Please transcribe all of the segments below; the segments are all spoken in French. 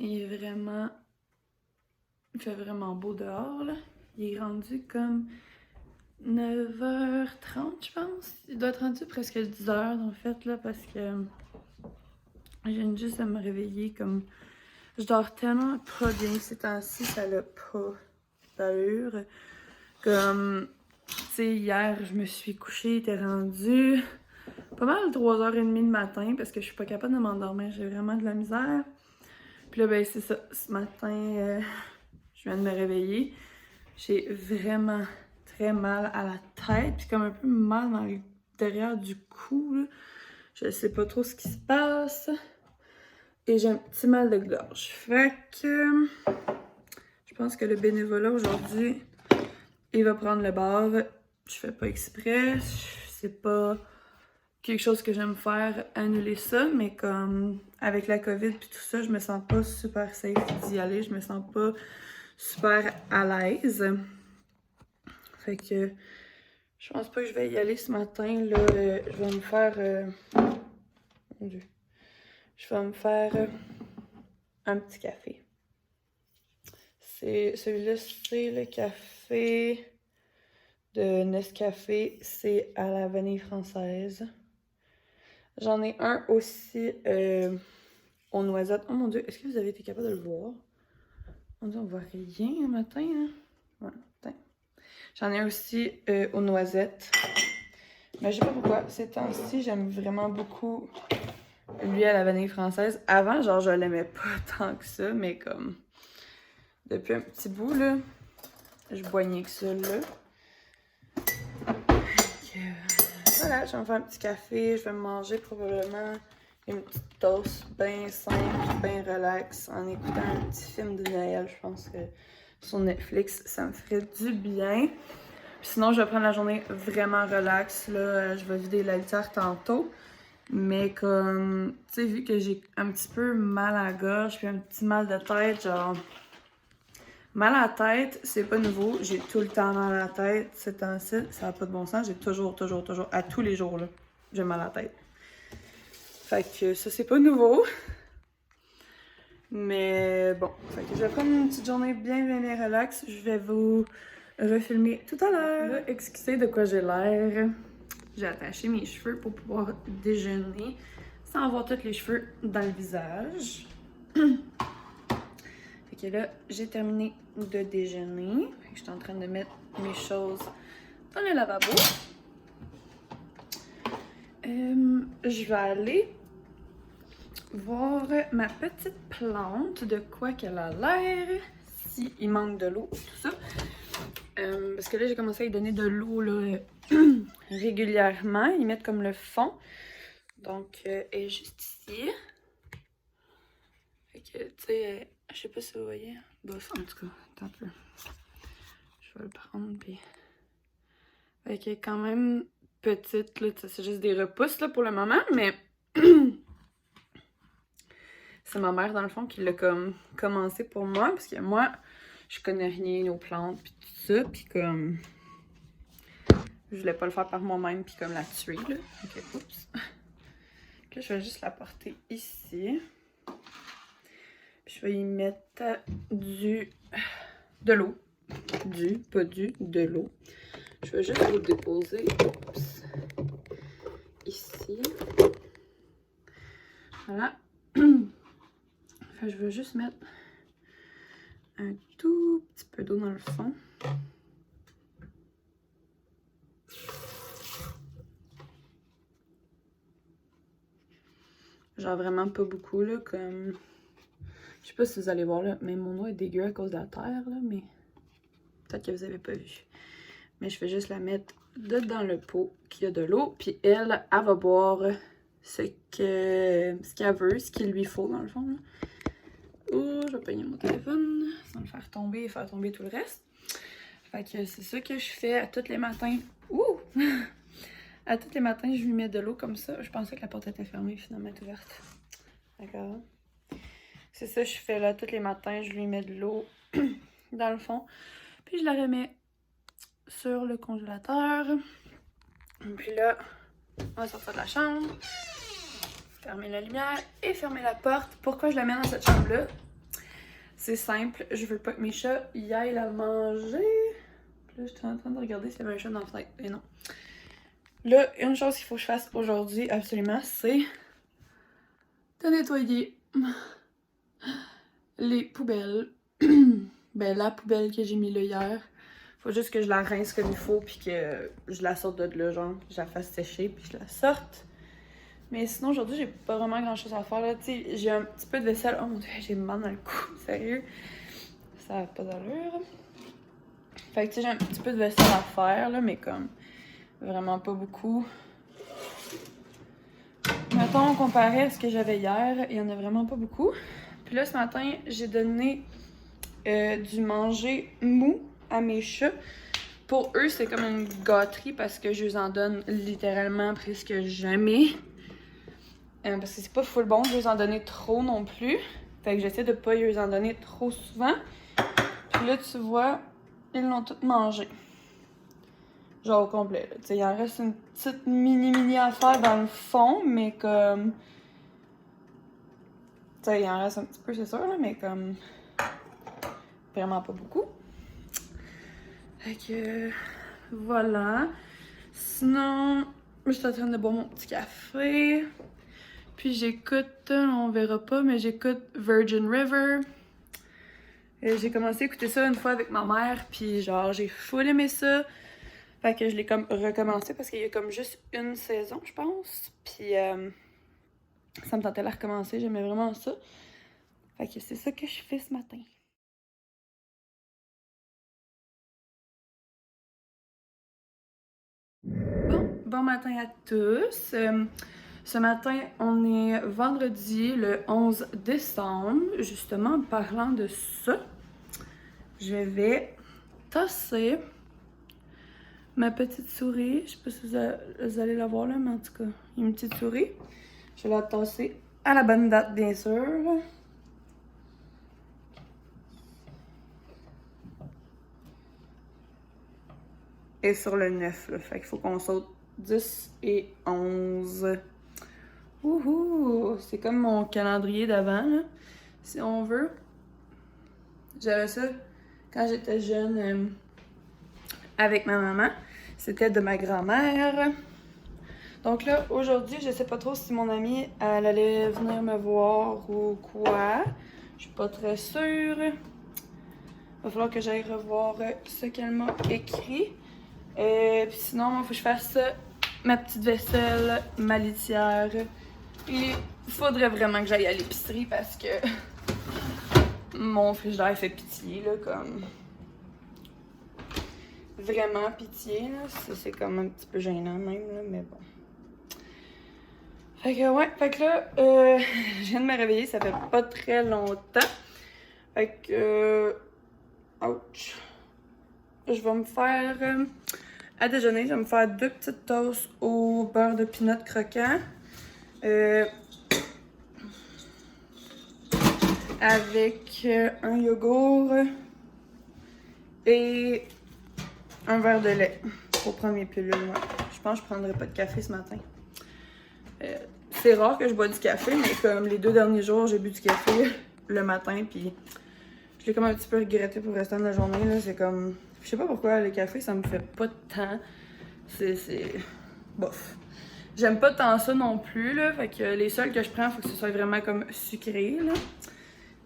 Il fait vraiment beau dehors, là. Il est rendu comme 9h30, je pense. Il doit être rendu presque 10h, en fait, là, parce que je viens juste de me réveiller, comme... Je dors tellement pas bien ces temps-ci, ça n'a pas d'allure. Comme, tu sais, hier, je me suis couchée, il était rendu pas mal 3h30 le matin, parce que je suis pas capable de m'endormir, j'ai vraiment de la misère. Puis là, ben c'est ça, ce matin, je viens de me réveiller. J'ai vraiment très mal à la tête, puis comme un peu mal dans l'intérieur du cou, là. Je sais pas trop ce qui se passe. Et j'ai un petit mal de gorge. Fait que je pense que le bénévolat aujourd'hui, il va prendre le bord. Je fais pas exprès. C'est pas quelque chose que j'aime faire, annuler ça, mais comme avec la COVID puis tout ça, je me sens pas super safe d'y aller. Je me sens pas super à l'aise. Fait que je pense pas que je vais y aller ce matin. Là, je vais me faire... Mon Dieu. Je vais me faire un petit café. Celui-là, c'est le café de Nescafé. C'est à la vanille française. J'en ai un aussi aux noisettes. Oh mon Dieu, est-ce que vous avez été capable de le voir? Mon Dieu, on voit rien le matin, hein? Ouais, putain. J'en ai un aussi aux noisettes. Mais je sais pas pourquoi. Ces temps-ci, j'aime vraiment beaucoup lui à la vanille française. Avant, genre, je l'aimais pas tant que ça, mais comme... Depuis un petit bout, là, je boignais que ça, là. Voilà, je vais me faire un petit café. Je vais me manger probablement une petite toast bien simple, bien relax, en écoutant un petit film de Noël. Je pense que sur Netflix, ça me ferait du bien. Puis sinon, je vais prendre la journée vraiment relax. Là, je vais vider la litière tantôt. Mais comme, tu sais, vu que j'ai un petit peu mal à la gorge, puis un petit mal de tête, genre... Mal à la tête, c'est pas nouveau. J'ai tout le temps mal à la tête. Ces temps-ci, ça n'a pas de bon sens. J'ai toujours, à tous les jours, là, j'ai mal à la tête. Fait que ça, c'est pas nouveau. Mais bon, fait que je vais prendre une petite journée bien relax. Je vais vous refilmer tout à l'heure. Là, excusez de quoi j'ai l'air. J'ai attaché mes cheveux pour pouvoir déjeuner sans avoir tous les cheveux dans le visage. Fait que là, j'ai terminé de déjeuner. Fait que je suis en train de mettre mes choses dans le lavabo. Je vais aller voir ma petite plante, de quoi qu'elle a l'air, s'il manque de l'eau, tout ça. Parce que là, j'ai commencé à y donner de l'eau là, régulièrement. Ils mettent comme le fond. Donc, elle est juste ici. Fait que, tu sais, je sais pas si vous voyez. Bof, en tout cas, attends un peu. Je vais le prendre, puis... Fait qu'elle est quand même petite, là. C'est juste des repousses, là, pour le moment, mais... C'est ma mère, dans le fond, qui l'a comme commencé pour moi, parce que moi, je connais rien aux plantes, puis tout ça, puis comme... Je voulais pas le faire par moi-même, puis comme la tuer, là. Ok, oups. Là, je vais juste la porter ici. Puis je vais y mettre de l'eau. De l'eau. Je vais juste vous déposer, oups, ici. Voilà. Enfin, je veux juste mettre un tout petit peu d'eau dans le fond. Genre vraiment pas beaucoup, là, comme... Je sais pas si vous allez voir, là, mais mon eau est dégueu à cause de la terre, là, mais... Peut-être que vous avez pas vu. Mais je vais juste la mettre dedans le pot qui a de l'eau, puis elle va boire ce qu'elle veut, ce qu'il lui faut, dans le fond, là. Oh, je vais pogner mon téléphone sans le faire tomber et faire tomber tout le reste. Fait que c'est ça que je fais à tous les matins. Ouh! À tous les matins, je lui mets de l'eau comme ça. Je pensais que la porte était fermée, finalement, elle est ouverte. D'accord? C'est ça que je fais là, tous les matins. Je lui mets de l'eau dans le fond. Puis je la remets sur le congélateur. Puis là, on va sortir de la chambre. Fermer la lumière et fermer la porte. Pourquoi je la mets dans cette chambre-là? c'est simple, je veux pas que mes chats y aillent la manger. Puis là, j'étais en train de regarder s'il y avait un chat dans la fenêtre. Et non. Là, une chose qu'il faut que je fasse aujourd'hui, absolument, c'est de nettoyer les poubelles. Ben, la poubelle que j'ai mis là hier. Faut juste que je la rince comme il faut, puis que je la sorte de là, genre, je la fasse sécher, puis je la sorte. Mais sinon, aujourd'hui, j'ai pas vraiment grand chose à faire, là. Tu sais, j'ai un petit peu de vaisselle. Oh mon dieu, j'ai mal dans le cou, sérieux. Ça a pas d'allure. Fait que, tu sais, j'ai un petit peu de vaisselle à faire, là, mais comme vraiment pas beaucoup. Mettons, comparé à ce que j'avais hier, il y en a vraiment pas beaucoup. Puis là, ce matin, j'ai donné du manger mou à mes chats. Pour eux, c'est comme une gâterie parce que je les en donne littéralement presque jamais. Parce que c'est pas full bon de les en donner trop non plus. Fait que j'essaie de pas les en donner trop souvent. Puis là, tu vois, ils l'ont tout mangé. Genre au complet. Tu sais, il en reste une petite mini affaire dans le fond, mais comme... Tu sais, il en reste un petit peu, c'est sûr, là, mais comme... Vraiment pas beaucoup. Fait que... Voilà. Sinon, je suis en train de boire mon petit café. Puis j'écoute, on verra pas, mais j'écoute Virgin River. J'ai commencé à écouter ça une fois avec ma mère, puis genre j'ai full aimé ça. Fait que je l'ai comme recommencé parce qu'il y a comme juste une saison, je pense. Puis ça me tentait de la recommencer, j'aimais vraiment ça. Fait que c'est ça que je fais ce matin. Bon matin à tous. Ce matin, on est vendredi le 11 décembre. Justement, en parlant de ça, je vais tasser ma petite souris. Je sais pas si vous allez la voir là, mais en tout cas, il y a une petite souris. Je vais la tasser à la bonne date, bien sûr. Et sur le 9, là. Fait qu'il faut qu'on saute 10 et 11. Wouhou! C'est comme mon calendrier d'avant, là, si on veut. J'avais ça quand j'étais jeune avec ma maman. C'était de ma grand-mère. Donc là, aujourd'hui, je sais pas trop si mon amie, elle allait venir me voir ou quoi. Je suis pas très sûre. Va falloir que j'aille revoir ce qu'elle m'a écrit. Puis sinon, il faut que je fasse ma petite vaisselle, ma litière. Et il faudrait vraiment que j'aille à l'épicerie parce que mon frigidaire fait pitié, là, comme... Vraiment pitié, là. C'est comme un petit peu gênant même, là, mais bon. Fait que ouais, fait que là, je viens de me réveiller, ça fait pas très longtemps. Fait que... ouch. Je vais me faire... à déjeuner, je vais me faire 2 petites toasts au beurre de peanut croquant. Avec un yogourt et un verre de lait pour prendre mes pilules. Ouais. Je pense que je prendrai pas de café ce matin. C'est rare que je bois du café, mais comme les 2 derniers jours, j'ai bu du café le matin, puis je l'ai comme un petit peu regretté pour le restant de la journée. Là. C'est comme... Je sais pas pourquoi, le café, ça me fait pas de temps. C'est... bof. J'aime pas tant ça non plus, là. Fait que les seuls que je prends, faut que ce soit vraiment comme sucré, là.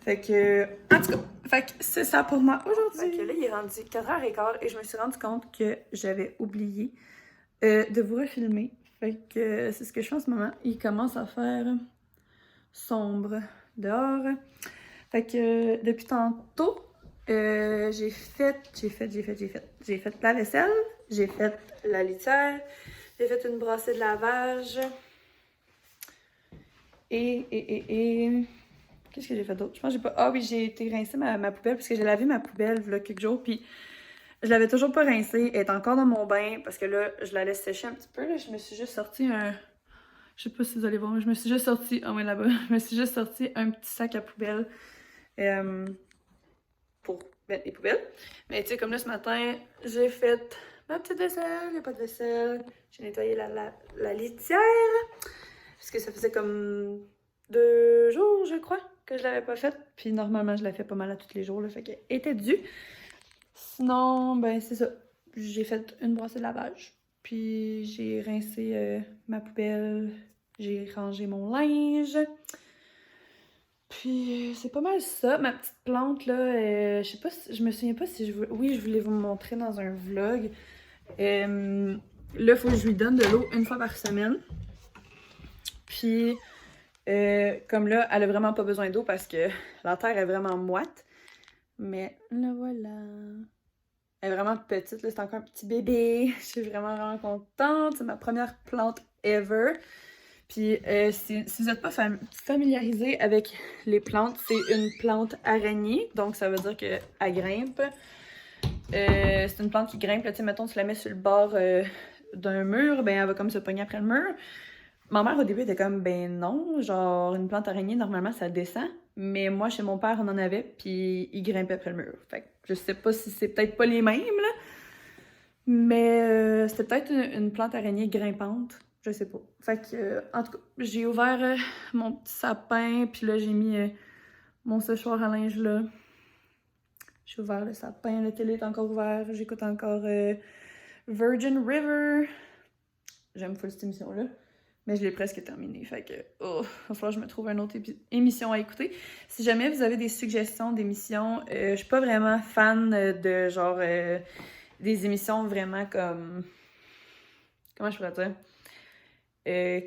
Fait que... En tout cas, fait que c'est ça pour moi aujourd'hui. Fait que là, il est rendu 4h15 et je me suis rendu compte que j'avais oublié de vous refilmer. Fait que c'est ce que je fais en ce moment. Il commence à faire sombre dehors. Fait que depuis tantôt, j'ai fait la vaisselle, j'ai fait la litière, j'ai fait une brassée de lavage. Et qu'est-ce que j'ai fait d'autre? Je pense que j'ai pas... Ah oui, j'ai été rincer ma poubelle parce que j'ai lavé ma poubelle il y a quelques jours, puis je l'avais toujours pas rincée. Elle est encore dans mon bain parce que là, je la laisse sécher un petit peu. Là, je me suis juste sorti un... Je sais pas si vous allez voir, mais je me suis juste sorti... Ah ouais, là-bas. Je me suis juste sorti un petit sac à poubelle pour mettre les poubelles. Mais tu sais, comme là, ce matin, j'ai fait ma petite vaisselle, il n'y a pas de vaisselle. J'ai nettoyé la litière parce que ça faisait comme 2 jours, je crois. que je l'avais pas faite. Puis normalement, je la fais pas mal à tous les jours, là, fait qu'elle était due. Sinon, ben c'est ça. J'ai fait une brossée de lavage. Puis j'ai rincé ma poubelle. J'ai rangé mon linge. Puis c'est pas mal ça. Ma petite plante là, je sais pas je me souviens pas si oui, je voulais vous montrer dans un vlog. Là, il faut que je lui donne de l'eau une fois par semaine. Puis comme là, elle a vraiment pas besoin d'eau parce que la terre est vraiment moite. Mais là voilà. Elle est vraiment petite, là, c'est encore un petit bébé. Je suis vraiment contente. C'est ma première plante ever. Puis si vous n'êtes pas familiarisé avec les plantes, c'est une plante araignée. Donc ça veut dire qu'elle grimpe. C'est une plante qui grimpe. Là, mettons, tu la mets sur le bord d'un mur, ben elle va comme se pogner après le mur. Ma mère au début était comme ben non, genre une plante araignée normalement ça descend. Mais moi chez mon père on en avait puis il grimpait après le mur. Fait que je sais pas si c'est peut-être pas les mêmes là. Mais c'était peut-être une plante araignée grimpante. Je sais pas. Fait que, en tout cas, j'ai ouvert mon petit sapin, puis là, j'ai mis mon séchoir à linge là. J'ai ouvert le sapin, le télé est encore ouvert, j'écoute encore Virgin River. J'aime full cette émission-là. Mais je l'ai presque terminée, fait que, il va falloir que je me trouve une autre émission à écouter. Si jamais vous avez des suggestions d'émissions, je suis pas vraiment fan de genre des émissions vraiment comme... Comment je pourrais dire?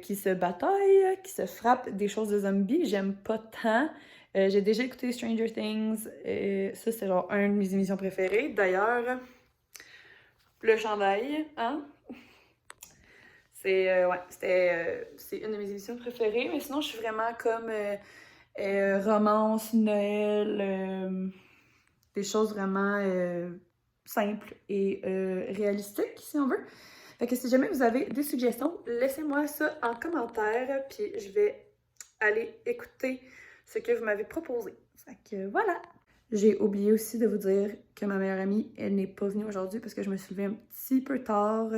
Qui se bataillent, qui se frappent, des choses de zombies. J'aime pas tant. J'ai déjà écouté Stranger Things. Ça, c'est genre une de mes émissions préférées. D'ailleurs, le chandail, hein? C'est c'est une de mes émissions préférées. Mais sinon, je suis vraiment comme romance, Noël, des choses vraiment simples et réalistiques, si on veut. Fait que si jamais vous avez des suggestions, laissez-moi ça en commentaire, puis je vais aller écouter ce que vous m'avez proposé. Fait que voilà! J'ai oublié aussi de vous dire que ma meilleure amie, elle n'est pas venue aujourd'hui parce que je me suis levée un petit peu tard.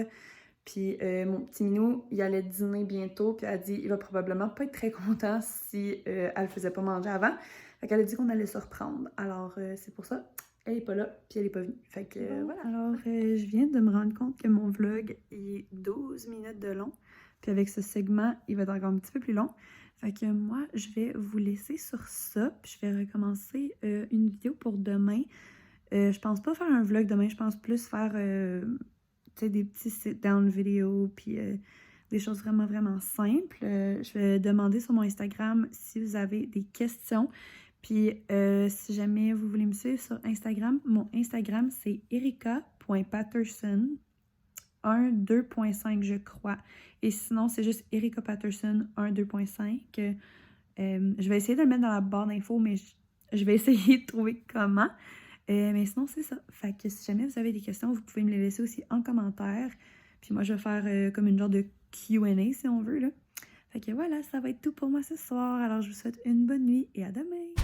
Puis mon petit minou, il allait dîner bientôt, puis elle a dit il va probablement pas être très content si elle le faisait pas manger avant. Fait qu'elle a dit qu'on allait se reprendre. Alors c'est pour ça. Elle est pas là, puis elle est pas venue. Fait que voilà. Alors, je viens de me rendre compte que mon vlog est 12 minutes de long. Puis avec ce segment, il va être encore un petit peu plus long. Fait que moi, je vais vous laisser sur ça. Puis je vais recommencer une vidéo pour demain. Je pense pas faire un vlog demain. Je pense plus faire des petits sit-down vidéos. Puis des choses vraiment simples. Je vais demander sur mon Instagram si vous avez des questions. Puis, si jamais vous voulez me suivre sur Instagram, mon Instagram, c'est erika.patterson, 2.5, je crois. Et sinon, c'est juste Erika Patterson, 2.5. Je vais essayer de le mettre dans la barre d'infos, mais je vais essayer de trouver comment. Mais sinon, c'est ça. Fait que si jamais vous avez des questions, vous pouvez me les laisser aussi en commentaire. Puis moi, je vais faire comme une genre de Q&A, si on veut, là. Fait que voilà, ça va être tout pour moi ce soir. Alors, je vous souhaite une bonne nuit et à demain!